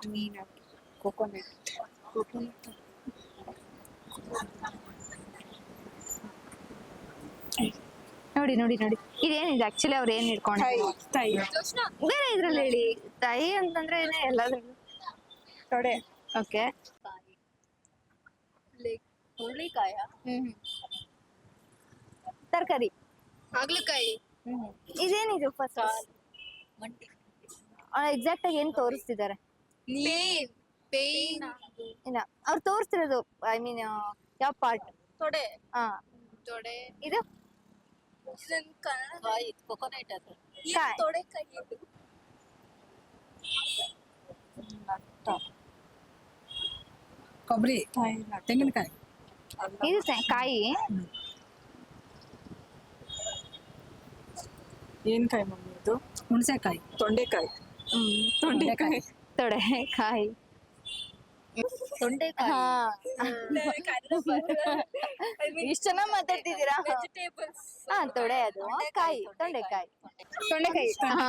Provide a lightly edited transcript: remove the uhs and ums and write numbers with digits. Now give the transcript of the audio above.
ಮೀನು ಕೋಕೋನಟ್ ನೋಡಿ ನೋಡಿ ನೋಡಿ ಇದೇನಿದೆ ಆಕ್ಚುಲಿ ಅವ್ರು ಏನ್ ಹಿಡ್ಕೊಂಡು ತೈ ಬೇರೆ ಇದ್ರಲ್ಲಿ ಹೇಳಿ ತಾಯಿ ಅಂತಂದ್ರೆ ಎಲ್ಲಾದ್ರಲ್ಲೂ ತೊಡೆ ಓಕೆ ಹುರುಳಿಕಾಯ ತರಕಾರಿ ಹಾಗಲಕಾಯಿ ಇದೇನಿದು ಫಸ್ಟ್ ಮಂಡಿ ಎಕ್ಸಾಕ್ಟ್ ಆಗಿ ಏನ್ ತೋರಿಸ್ತಿದ್ದಾರೆ ಪೇನ್ ಇಲ್ಲ ಅವ್ರು ತೋರಿಸ್ತಿರೋದು ಐ ಮೀನ್ ಯಾವ ಪಾರ್ಟ್ ತೊಡೆ ಹಾ ತೊಡೆ ಇದು ಕಾಯಿ ಕೊಕೊನಟ್ ಅದು ಕಾಯಿ. ತೊಡೆ ಕಾಯಿ ಇದು ಕೊಬ್ಬರಿ ತೆಂಗಿನಕಾಯಿ ಇದು ಕಾಯಿ ಏನ್ ಕಾಯಿ ಮಮ್ಮಿ ಇದು ಹುಣಸೆಕಾಯಿ ತೊಂಡೆಕಾಯಿ ತೊಂಡೆಕಾಯಿ ತೊಡೆಕಾಯಿ ತೊಂಡೆಕಾಯಿ ಹಾ ಇಷ್ಟು ಚೆನ್ನಾಗಿ ಮಾತಾಡ್ತಿದ್ದೀರಾ ವೆಜಿಟೇಬಲ್ಸ್ ಹಾ ತೊಡೆ ಅದು ಕಾಯಿ ತೊಂಡೆಕಾಯಿ ತೊಂಡೆಕಾಯಿ ಹಾ